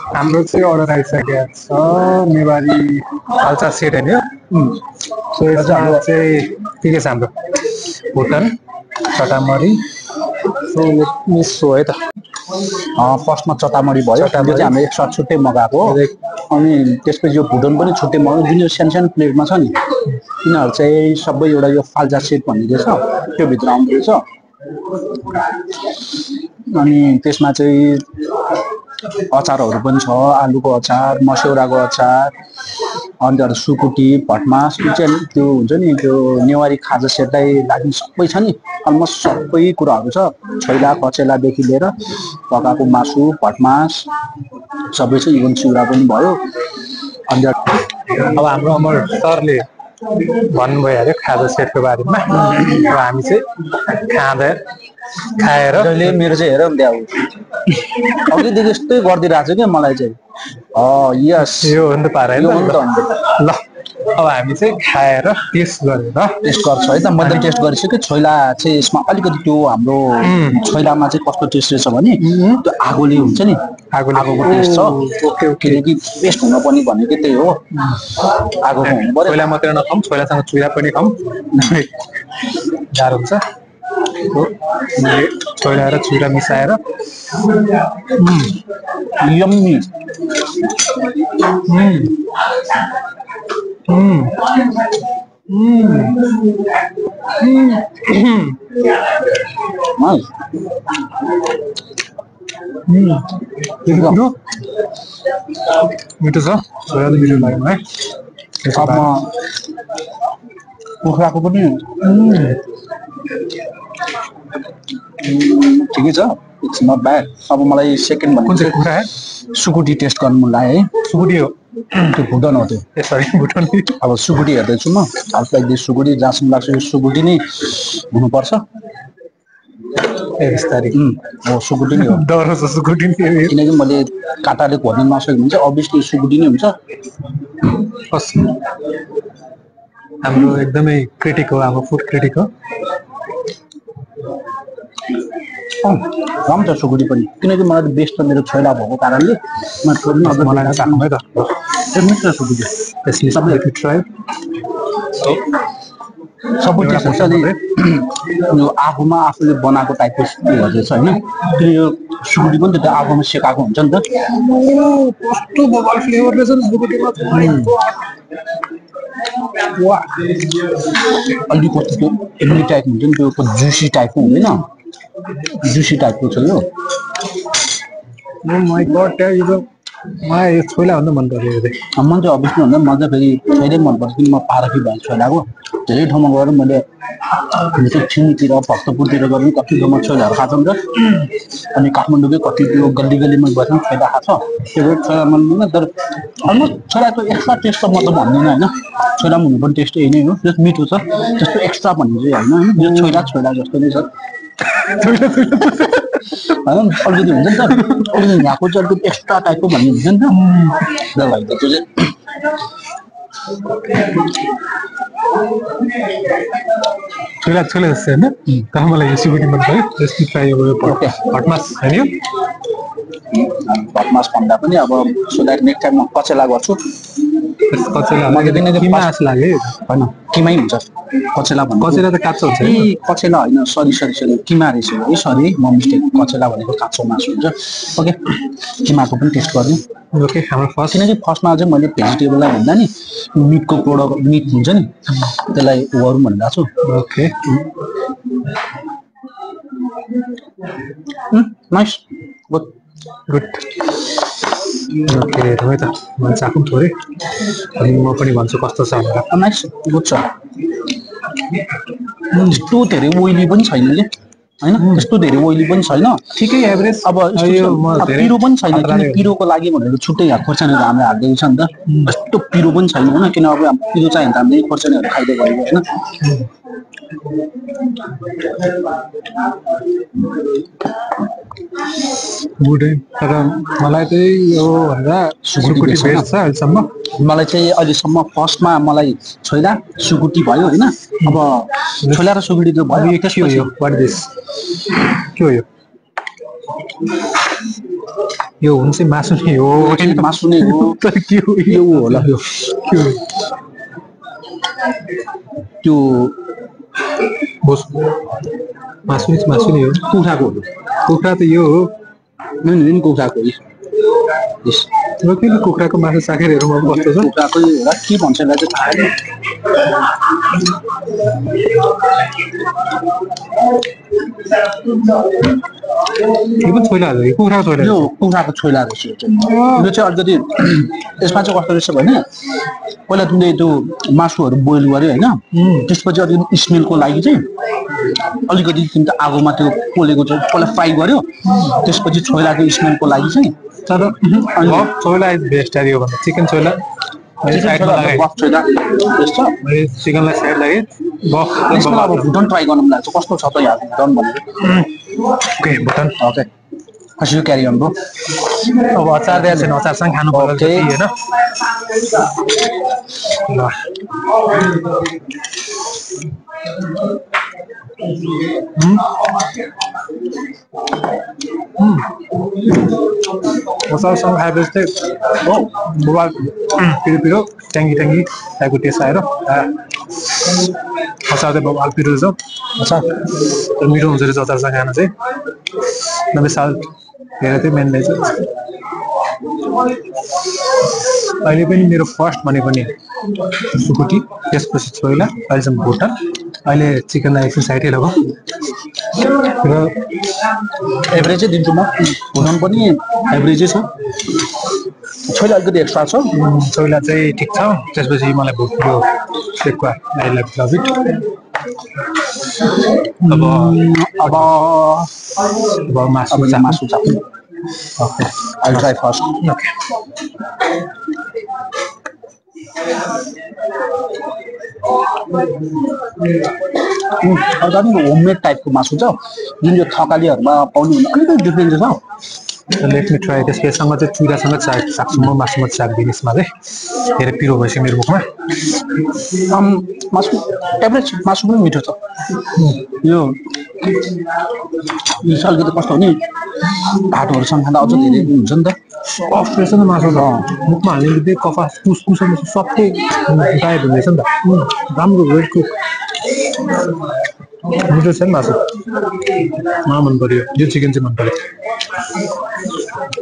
हाम्रो चाहिँ अर्डर आइसकेको छ नेवारी हाल्चा सेट हैन यो सो यसमा चाहिँ के छ हाम्रो भुटन चटामरी सो मिस हो है त फर्स्टमा चटामरी भयो त्यो चाहिँ हामीले एक्स्ट्रा छुट्टै मगाएको हो अनि त्यसपछि यो भुटन पनि छुट्टै मगाएको जुन यो सानो सानो प्लेटमा छ नि तिनीहरू चाहिँ सबै एउटा यो फाल्जा सेट भन्ने रहेछ त्यो भित्र आउँदो रहेछ अनि त्यसमा चाहिँ अचारहरू पनि छ आलुको अचार मस्यौराको अचार अन्त सुकुटी भटमास त्यो हुन्छ नि त्यो नेवारी खाजा सेटलाई लाग्ने सबै छ नि अलमोस्ट सबै कुराहरू छ छैला कचेलादेखि लिएर पकाएको मासु भटमास सबै छ इभन चिउरा पनि भयो अन्त अब हाम्रो अमर सरले भन्नुभयो अरे खाजा सेटको बारेमा हामी चाहिँ खाएर जहिले मेरो चाहिँ हेर नि अघिदेखि यस्तै गरिदिरहेको छु क्या मलाई चाहिँ यस यो हो नि त पारा ल अब हामी चाहिँ खाएर टेस्ट गर्छ है त मैले टेस्ट गरिसकेँ छोइला चाहिँ यसमा अलिकति त्यो हाम्रो छोइलामा चाहिँ कस्तो टेस्ट रहेछ भने त्यो आगोले हुन्छ नि आगोको टेस्ट छ किनकि बेस्ट हुन पनि भनेको त्यही हो आगोको हुनु पर्यो छोइला मात्रै नखाऊँ छोइलासँग चुरा पनि खाऊँ गाह्रो हुन्छ छोइला र चुरा मिसाएर यम्मी मिठो छ छोरा मिठो लाग्यो है कुखुराको पनि ठिकै छ इट्स नट ब्याड अब मलाई सेकेन्ड कुन चाहिँ कुखुरा सुकुटी टेस्ट गर्नु मन लाग्यो है सुकुटी हो त्यो भुटन हो त्यो सरी भुटन अब सुकुटी हेर्दैछु म हालको सुकुटी जहाँसम्म लाग्छ यो सुकुटी नै हुनुपर्छ हो सुकुटी नै हो डर छ सुकुटी नै किनकि मैले काँटाले घोर्न नसकेको भने चाहिँ अभियसली सुकुटी नै हुन्छ हाम्रो एकदमै क्रिटिक हो हाम्रो फुड क्रिटिक हो राम्रो छ सुकुटी पनि किनकि मलाई बेस्ट त मेरो छोइला भएको कारणले मलाई चाख्नु है त मिठो सुकुटी त्यसले सबैले ट्राई सबै मजाले यो आगोमा आफूले बनाएको टाइपको हजुर छ होइन त्यो यो सुकुटी पनि त त्यो आगोमा सेकाएको हुन्छ नि त कस्तो बबल फ्लेभर रहेछ नि सुकुटीमा अलिक कस्तो त्यो एम्ली टाइप हुन्छ नि त्यो जुसी टाइपको हुँदैन जुसी टाइपको छ यो माइ गॉड मलाई यो छोइलाभन्दा मन पर्यो मन चाहिँ अभियसली भन्दा म चाहिँ फेरि छोइलै मनपर्छ किन म पारखी भएँ छोइलाको धेरै ठाउँमा गएर मैले छिनीतिर भक्तपुरतिर गएर पनि कति ठाउँमा छोइलाहरू खाएको नि त अनि काठमाडौँकै कति त्यो गल्ली गल्लीमा गएर पनि छोइला खान्छ त्यो भएर छोइला मन पर्दैन तर अलमोस्ट छोइलाको एक्स्ट्रा टेस्ट त म त भन्दिनँ होइन छोइलामा हुनु पनि टेस्ट यही नै हो जस्तो मिठो छ जस्तो एक्स्ट्रा भन्ने चाहिँ होइन यो छोइला जस्तो नै छ अलिकति हुन्छ नि त अलिकति यहाँको चाहिँ अलिकति एक्स्ट्रा टाइपको भन्ने हुन्छ नि त ल भाइ त्यो चाहिँ छोइला जस्तो होइन तर मलाई यो सिकुटी मन पर्यो जस्तो ट्राई भटमास होइन भटमास भन्दा पनि अब सो द्याट नेक्स्ट टाइम म कचेला गर्छु किमा लाग्यो होइन किमै हुन्छ कचेला भन्नु कचेला त काँचो हुन्छ ए कचेला होइन सरी किमा रहेछ है सरी म मिस्टेक कचेला भनेको काँचो मासु हुन्छ ओके किमाको पनि टेस्ट गर्नु ओके हाम्रो फर्स्ट किनकि फर्स्टमा चाहिँ मैले भेजिटेबललाई भन्दा नि मिटको प्रोडक्ट मिट हुन्छ नि त्यसलाई गरौँ भनिरहेको छु ओके नाइस गुड ओके है त मैले चाखौँ थोरै अनि म पनि भन्छु कस्तो छ भनेर नाइस गुड छ त्यस्तो धेरै ओइली पनि छैन कि होइन त्यस्तो धेरै ओइली पनि छैन ठिकै एभरेज अब पिरो पनि छैन किन पिरोको लागि भनेर छुट्टै खोर्सानीहरू हामीले हालिदिएको छ नि त यस्तो पिरो पनि छैन होइन किन अब पिरो चाहियो भने त हामीले खोर्सानीहरू खाइदियो भयो होइन गुड तर मलाई चाहिँ यो भन्दा सुकुटी बेस्ट छ अहिलेसम्म मलाई चाहिँ अहिलेसम्म फर्स्टमा मलाई छोइला सुकुटी भयो होइन अब छोइला र सुकुटी त भयो के हो यो वाट दिस के हो यो यो हुन चाहिँ मासु नै हो मासु नै हो तर के हो यो होला यो के हो त्यो बोस मासु नै हो कुखुराको हो कुखुरा त यो हो नि कुखुराको यस र किन कुखुराको मासु चाखेर हेरौँ अब कस्तो छ कुखुराको होला के भन्छ यसलाई चाहिँ थाहा छैन यो पनि छोइला हो कुखुराको छोइला यो कुखुराको छोइला रहेछ यो चाहिँ अलिकति यसमा चाहिँ कस्तो रहेछ भने पहिला तिमीले त्यो मासुहरू बोइल गर्यो होइन त्यसपछि अलिकति स्मेलको लागि चाहिँ अलिकति तिमीले आगोमा त्यो पोलेको चाहिँ पहिला फ्राई गर्यो त्यसपछि छोइलाको स्मेलको लागि चाहिँ तर छोइला इज बेस्ट यो भन्दा चिकन छोइला चिकनलाई साइड लाग्यो अब भुटन ट्राई गर्नु मन लाग्छ कस्तो छ त यहाँ भुटन भनेको ओके भुटन ओके खसी क्यारी गर्नु अब अचार दिएको छैन अचारसँग खानु पर्यो होइन अचारसँग खाएपछि चाहिँ पिरो ट्याङ्गी टाइपको टेस्ट आएर अचार चाहिँ बबाल पिरो छ अचार मिठो हुन्छ रहेछ अचारसँग खान चाहिँ नभए साल हेरेर चाहिँ मेन रहेछ अहिले पनि मेरो फर्स्ट भनेको नि सुकुटी त्यसपछि छोइला अहिलेसम्म भुटन अहिले चिकनलाई एकछिन साइडै लगाऊ र एभरेजै दिन्छु म भुटन पनि एभरेजै छ छोइला अलिकति एक्स्ट्रा छ छोइला चाहिँ ठिक छ त्यसपछि मलाई भुट्यो sekuwa I like love it अब मासु छ okay I try first okay homemade टाइपको मासु छ जुन यो थकालीहरूमा पाउने अलिकति डिफ्रेन्स छ लेट मी ट्राई त्यससँग चाहिँ चुरासँग सक्छु म मासुमा चाख्दिनँ यसमा चाहिँ धेरै पिरो भइसक्यो मेरो मुखमा मासु एभरेज मासु पनि मिठो छ यो अलिकति कस्तो हो नि भातहरूसँग खाँदा अझ धेरै हुन्छ नि त सफ्ट रहेछ नि मासु त मुखमा हाल्ने बित्तिकै कफा कुस सबै गायब हुँदैछ नि त राम्रो वेट कुक मिठो छ नि मासु मलाई मन पर्यो यो चिकन चाहिँ मन पर्यो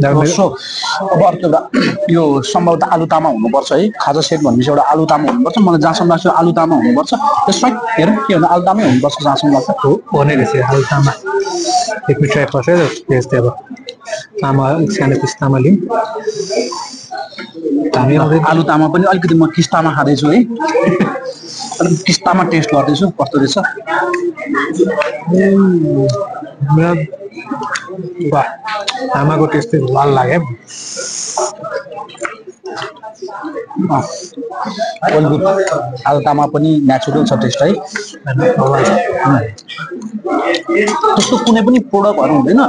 अब अर्को एउटा यो सम्भवतः आलु तामा हुनुपर्छ है खाजा सेट भनेपछि एउटा आलु तामा हुनुपर्छ मलाई जहाँसम्म लाग्छ आलु तामा हुनुपर्छ त्यसमै हेरौँ के भन्दा आलु तामै हुनुपर्छ जहाँसम्म लाग्छ हो भने रहेछ आलु तामा एक मिनट ट्राई पर्छ टेस्ट अब तामा सानो किस्तामा लिउँ हामी आलु तामा पनि अलिकति म किस्तामा खाँदैछु है अलिक किस्तामा टेस्ट गर्दैछु कस्तो रहेछ वाह तामाको टेस्ट चाहिँ लाल लाग्यो आलु तामा पनि नेचुरल छ टेस्ट है त्यस्तो कुनै पनि प्रोडक्टहरू हुँदैन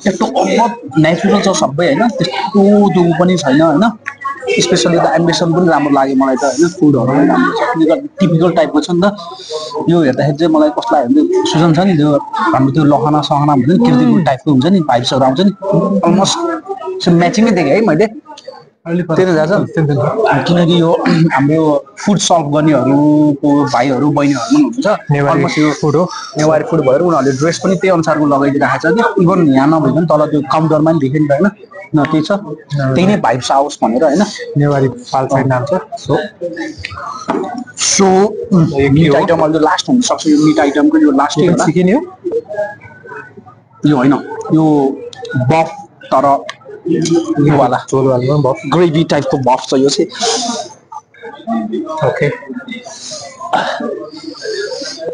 यस्तो अलग नेचुरल छ सबै होइन त्यस्तो त्यो पनि छैन होइन स्पेसली त एम्बिसन पनि राम्रो लाग्यो मलाई त होइन फुडहरू पनि राम्रो छ टिपिकल टाइपको छ नि त यो हेर्दाखेरि चाहिँ मलाई कस्तो लाग्यो भने सुजन छ नि त्यो हाम्रो त्यो लहना सहना भन्छ नि कृतिको टाइपको हुन्छ नि भाइब्सहरू आउँछ नि अलमोस्ट म्याचिङै देखेँ है मैले त्यही थाहा छ किनकि यो हाम्रो फुड सर्भ गर्नेहरूको भाइहरू बहिनीहरू पनि हुन्छ अलमोस्ट यो फुड हो नेवारी फुड भएर उनीहरूले ड्रेस पनि त्यही अनुसारको लगाइदिइरहेको छ कि इभन यहाँ नभइकन तल त्यो काउन्टरमा पनि देखेँ नि त होइन न त्यही छ त्यही नै भाइब्स आओस् भनेर होइन नेवारी पाल्पा नाम छ सो मिट आइटम अहिले लास्ट हुनसक्छ यो मिट आइटमको यो लास्ट चिकन हो यो होइन यो बफ तर यो वाला चोलवाला बफ ग्रेभी टाइपको बफ छ यो चाहिँ ओके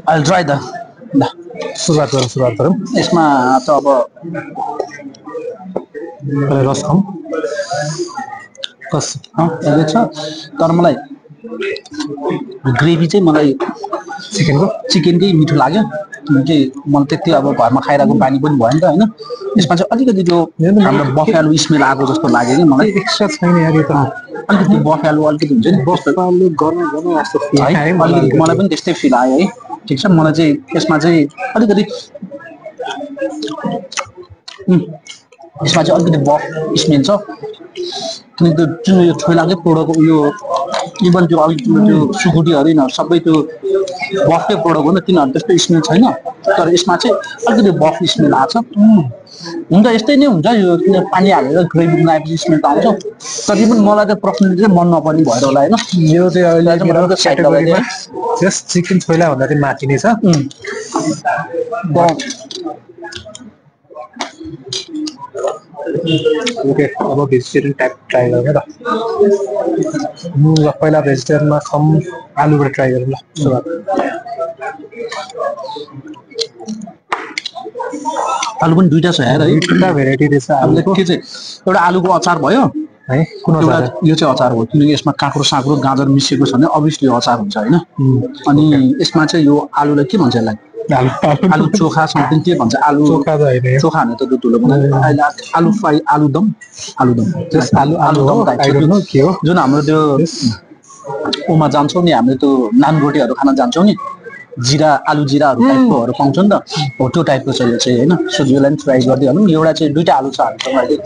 आई ट्राई द सुरुवात गरौँ यसमा त अब रस खाउँ कस छ तर मलाई ग्रेभी चाहिँ मलाई चिकनकै मिठो लाग्यो किनकि मलाई त्यति अब घरमा खाइरहेको बानी पनि भयो नि त होइन यसमा चाहिँ अलिकति त्यो हाम्रो बफेलो स्मेल आएको जस्तो लाग्यो कि मलाई एक्स्ट्रा छैन यार यो त अलिकति बफेलो अलिकति हुन्छ नि बफेलो गर्नु जस्तो है अलिकति मलाई पनि त्यस्तै फिल आयो है ठिक छ मलाई चाहिँ यसमा चाहिँ अलिकति यसमा चाहिँ अलिकति बफ स्मेल छ किनकि त्यो जुन यो छोइलाकै प्रोडक्ट यो इभन त्यो अलिक त्यो सुकुटीहरू यिनीहरू सबै त्यो बफकै प्रोडक्ट हो नि तिनीहरू त्यस्तो स्मेल छैन तर यसमा चाहिँ अलिकति बफ स्मेल आएको छ हुन्छ यस्तै नै हुन्छ यो किन पानी हालेर ग्रेभी बनाएपछि स्मेल त आउँछ तर इभन मलाई चाहिँ पर्सनली चाहिँ मन नपर्ने भएर होला होइन यो चाहिँ अहिले चाहिँ मलाई साइड लगाइदिएँ जस्ट चिकन छोइला भन्दा चाहिँ माथि नै छ ओके अब भेजिटेरियन टाइप ट्राई गरौँ ल पहिला भेजिटेरियनमा कम आलुबाट ट्राई गरौँ ल सुरुवात आलु पनि दुईटा छ यार है दुईटा भेराइटी रहेछ आलुको के चाहिँ एउटा आलुको अचार भयो है कुन एउटा यो चाहिँ अचार हो किनकि यसमा काँक्रो साँक्रो गाजर मिसिएको छ भने अभियसली अचार हुन्छ होइन अनि यसमा चाहिँ यो आलुलाई के भन्छ यसलाई आलु चोखा समथिङ के भन्छ आलु चोखा त होइन चोखा भने त ठुलो अहिले आलु फ्राई आलुदम जस्ट आलुदम के हो जुन हाम्रो त्यो उमा जान्छौँ नि हामीले त्यो नान रोटीहरू खान जान्छौँ नि जिरा आलु जिराहरू टाइपकोहरू पाउँछ नि त हो त्यो टाइपको छ यो चाहिँ होइन सो यसलाई पनि फ्राई गरिदिइहालौँ एउटा चाहिँ दुईवटा आलु छ हामीसँग अहिले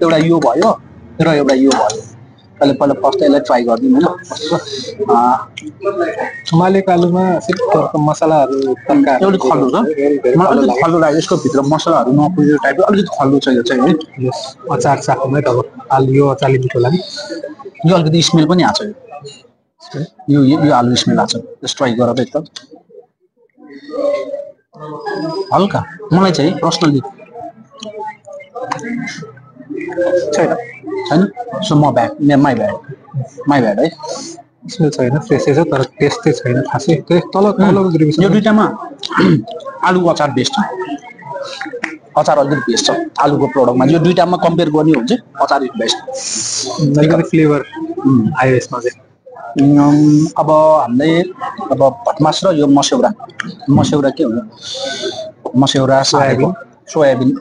एउटा यो भयो र एउटा यो भयो पहिला फर्स्ट यसलाई ट्राई गरिदिउँ होइन उमालेको आलुमा सिर्फ मसलाहरू तन्का अलिक खल्लो छ मलाई अलिकति खल्लो लाग्यो यसको भित्र मसलाहरू नपुगेको टाइपको अलिकति खल्लो छ यो चाहिँ है अचार साथमै त अब आलु यो अचारले मिठो लाग्यो यो अलिकति स्मेल पनि आएको छ यो आलु स्मेल आएको छ जस्ट ट्राई गरेर एकदम हल्का मलाई चाहिँ पर्सनली छैन सो माई ब्याड है स्मेल छैन फ्रेसै छ तर टेस्टै छैन खासै तलको ग्रेभी यो दुईटामा आलुको अचार बेस्ट छ अचार अलिकति बेस्ट छ आलुको प्रोडक्टमा यो दुईटामा कम्पेयर गर्ने हो भने चाहिँ अचार इज बेस्ट अलिकति फ्लेभर आयो यसमा चाहिँ अब हामीले अब भटमास र यो मस्यौरा के हुन्छ मस्यौरा सोयाबिन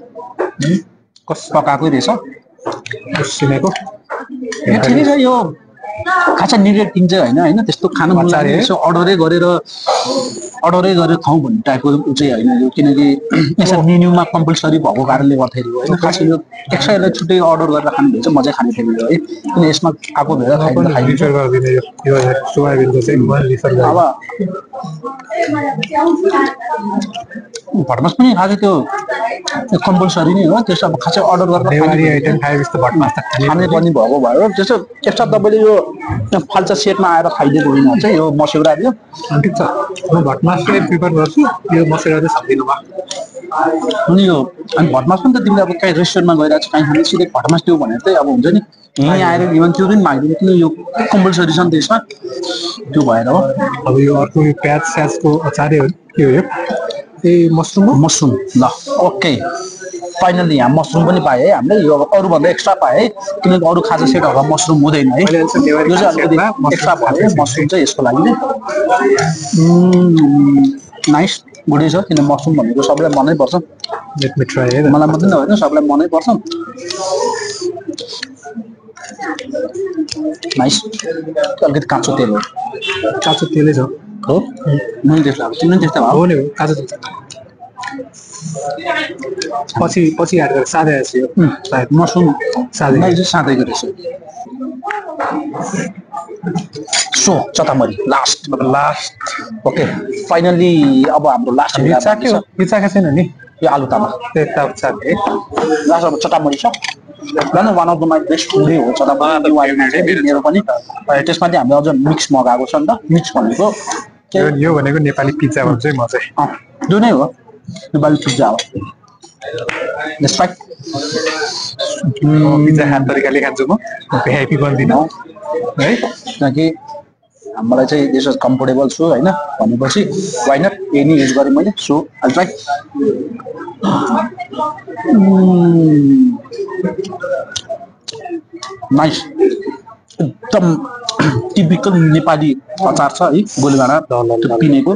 कस पकाएकै रहेछ उसिनेको ठिकै छ यो खासा निडेड थिङ चाहिँ होइन त्यस्तो खानु मन लाग्यो यसो अर्डरै गरेर खाउँ भन्ने टाइपको चाहिँ होइन यो किनकि यसरी मेन्युमा कम्पलसरी भएको कारणले गर्दाखेरि होइन खासै यो एक्स्ट्रा छुट्टै अर्डर गरेर खानु भने चाहिँ मजा खाने थियो है किन यसमा आएको भेर अब भटमास पनि खासै त्यो कम्पलसरी नै हो त्यसो अब खासै अर्डर गरेर खाने पनि भएको भएर त्यसो एक्स्ट्रा तपाईँले यो फाल्चा सेटमा आएर खाइदिएको होइन चाहिँ यो मस्यौरा दियो ठिक छ म भटमासलाई प्रिफर गर्छु यो मस्यौरा चाहिँ सक्दिनँ म अनि यो अनि भटमास पनि त तिमीले अब कहीँ रेस्टुरेन्टमा गएर चाहिँ कहीँ खाने सिधै भटमास दियो भनेर चाहिँ अब हुन्छ नि यहीँ आएर इभन त्यो पनि मागिदिनु किन यो कम्पलसरी छ नि त्यसमा त्यो भएर हो अब यो अर्को यो प्याज स्याजको अचारै हो के हो यो ए मसरुम ल ओके फाइनली यहाँ मसरुम पनि पाएँ है हामीले यो अरूभन्दा एक्स्ट्रा पाएँ है किनकि अरू खाजा सेटहरूमा मसरुम हुँदैन है यो चाहिँ अलिकति एक्स्ट्रा भयो मसरुम चाहिँ यसको लागि नाइस गुडै छ किन मसरुम भनेको सबैलाई मनै पर्छ मलाई मात्रै नभएर सबैलाई मनै पर्छ नाइस अलिकति काँचो तेल हो काँचो तेलै छ हो मैले त्यस्तो अब तिमीले त्यस्तो हो नि काँचो तेल पछि एड गरेर सादै आएछ मसरुम सादैको रहेछ सो चतामरी लास्ट ओके फाइनली अब हाम्रो लास्ट पिज्जा छैन नि यो आलु तामा लास्ट अब चटामरी छ one of the my best फुडै हो चटामरी मेरो पनि त्यसमा चाहिँ हामीले अझ मिक्स मगाएको छ नि त मिक्स भनेको यो भनेको नेपाली पिज्जा भन्छ म चाहिँ त्यो नै हो नेपाली पिज्जा हो पिज्जा खाने तरिकाले खान्छु म ह्याप्पी बन्दिनँ है किनकि मलाई चाहिँ दिस वाज कम्फोर्टेबल छु होइन भनेपछि वाइ नट यही नै युज गरेँ मैले सो आई ट्राई नाइस एकदम टिपिकल नेपाली अचार छ है गोलीभाँडा त्यो पिनेको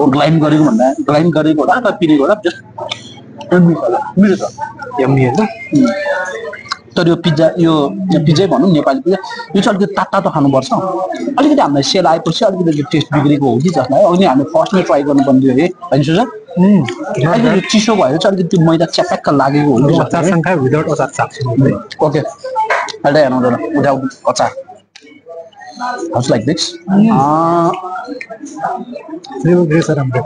ग्लाइम गरेको भन्दा ग्लाइम गरेको होला अथवा पिनेको होला जस्ट मिठो छ यम्मी होइन तर यो पिज्जै भनौँ नेपाली पिज्जा यो चाहिँ अलिकति तातो खानुपर्छ अलिकति हामीलाई सेल आएपछि अलिकति टेस्ट बिग्रेको हो कि जसलाई अघि हामीले फर्स्टमै ट्राई गर्नुपर्ने थियो है होइन सुझा अलिकति चिसो भयो चाहिँ अलिकति मैदा च्याप्याक्क लागेको हुन्छ अचारसँग खायो विदाउट अचार चाख्छु ओके अहिले हेर्नु without अचार हौस् लाइक दिस राम्रो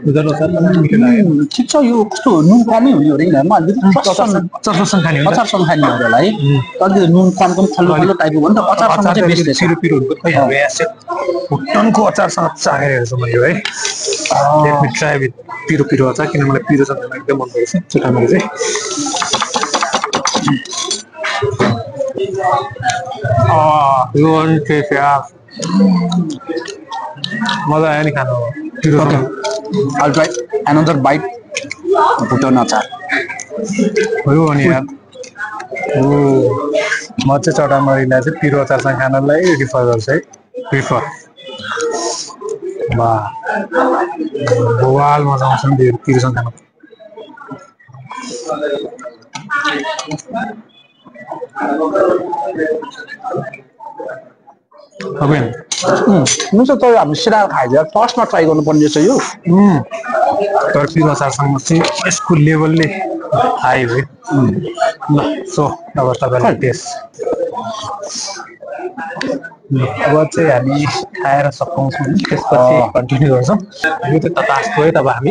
विदाउट अचार मिठो लाग्यो ठिक छ यो कस्तो नुन कमै हुने हो रे यिनीहरुमा अचारसँग खाने हुन्छ अचारसँग खाने हो होला है अलिकति नुन कम खल्लो खल्लो टाइपको हो नि त अचारसँग चाहिँ बेस्ट पिरो पिरो हुन्छ खै अब यहाँ भुटनको अचारसँग चाखेर हेर्छु मैले है लेट मी ट्राई विथ पिरो पिरो अचार किन मलाई पिरोसँग एकदम मन पर्छ चटामरी चाहिँ यो अनि टेस्ट यार मजा आयो नि खानु पिरोसँग I'll try another bite भुटन अचार हो अनि यार म चाहिँ चटामरीलाई चाहिँ पिरो अचारसँग खानलाई रिफर गर्छु है प्रिफर वाह बवाल मजा आउँछ नि पिरोसँग खानु हुन्छ तर हामी सिधा खाइदिएर फर्स्टमा ट्राई गर्नुपर्ने रहेछ यो तर पिरो अचारसँग चाहिँ यसको लेभलले हाई हो ल सो अब तपाईँलाई टेस्ट अब चाहिँ हामी खाएर सघाउँछौँ त्यसपछि कन्टिन्यू गर्छौँ यो चाहिँ ततास भयो तब हामी